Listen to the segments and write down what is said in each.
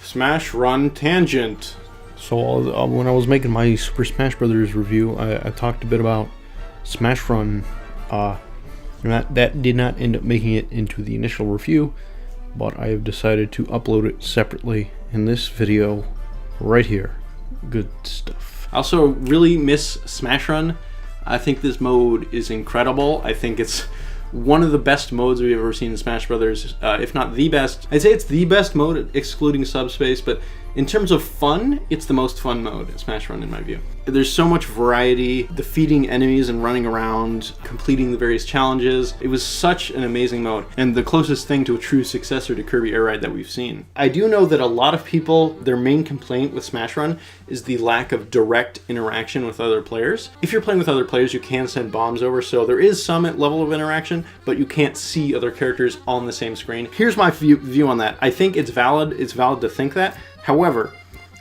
Smash Run Tangent. So when I was making my Super Smash Brothers review, I talked a bit about Smash Run. And that did not end up making it into the initial review, but I have decided to upload it separately in this video right here. Good stuff. I also really miss Smash Run. I think this mode is incredible. I think it's one of the best modes we've ever seen in Smash Brothers, if not the best. I'd say it's the best mode, excluding Subspace, but in terms of fun, it's the most fun mode in Smash Run in my view. There's so much variety, defeating enemies and running around, completing the various challenges. It was such an amazing mode, and the closest thing to a true successor to Kirby Air Ride that we've seen. I do know that a lot of people, their main complaint with Smash Run is the lack of direct interaction with other players. If you're playing with other players, you can send bombs over, so there is some level of interaction, but you can't see other characters on the same screen. Here's my view on that. I think it's valid to think that. However,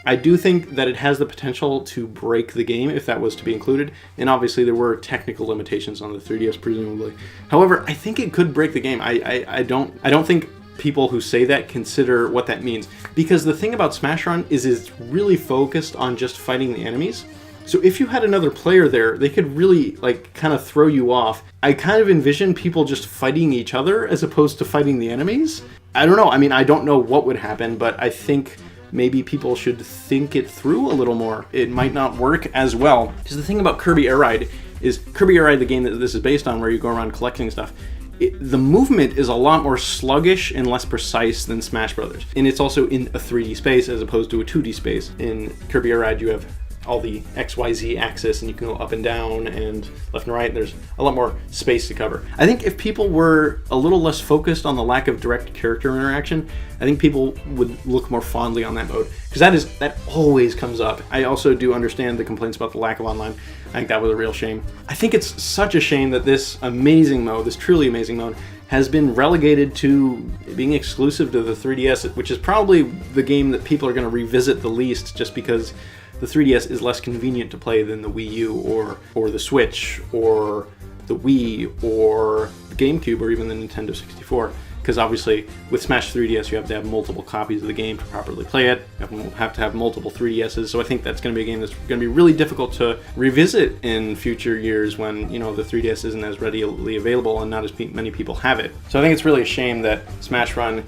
I do think that it has the potential to break the game if that was to be included, and obviously there were technical limitations on the 3DS presumably. However, I think it could break the game. I don't think people who say that consider what that means, because the thing about Smash Run is it's really focused on just fighting the enemies. So if you had another player there, they could really kind of throw you off. I kind of envision people just fighting each other as opposed to fighting the enemies. I don't know. I mean, I don't know what would happen, but I think maybe people should think it through a little more. It might not work as well. Because the thing about Kirby Air Ride is, Kirby Air Ride, the game that this is based on, where you go around collecting stuff, the movement is a lot more sluggish and less precise than Smash Brothers. And it's also in a 3D space as opposed to a 2D space. In Kirby Air Ride, you have all the XYZ axis, and you can go up and down and left and right, and there's a lot more space to cover. I think if people were a little less focused on the lack of direct character interaction, I think people would look more fondly on that mode, because that always comes up. I also do understand the complaints about the lack of online. I think that was a real shame. I think it's such a shame that this amazing mode, this truly amazing mode, has been relegated to being exclusive to the 3DS, which is probably the game that people are going to revisit the least, just because the 3DS is less convenient to play than the Wii U or the Switch or the Wii or the GameCube or even the Nintendo 64. Because obviously with Smash 3DS you have to have multiple copies of the game to properly play it. You have to have multiple 3DSs, so I think that's going to be a game that's going to be really difficult to revisit in future years when, you know, the 3DS isn't as readily available and not as many people have it. So I think it's really a shame that Smash Run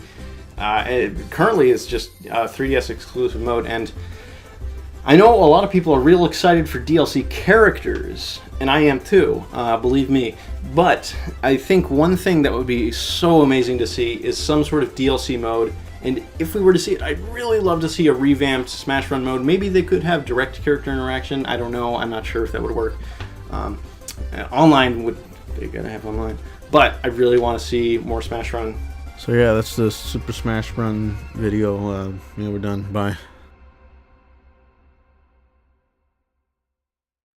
currently is just a 3DS exclusive mode, and I know a lot of people are real excited for DLC characters, and I am too, believe me. But I think one thing that would be so amazing to see is some sort of DLC mode, and if we were to see it, I'd really love to see a revamped Smash Run mode. Maybe they could have direct character interaction, I don't know, I'm not sure if that would work. Online they gotta have online. But I really want to see more Smash Run. So yeah, that's the Super Smash Run video. We're done. Bye.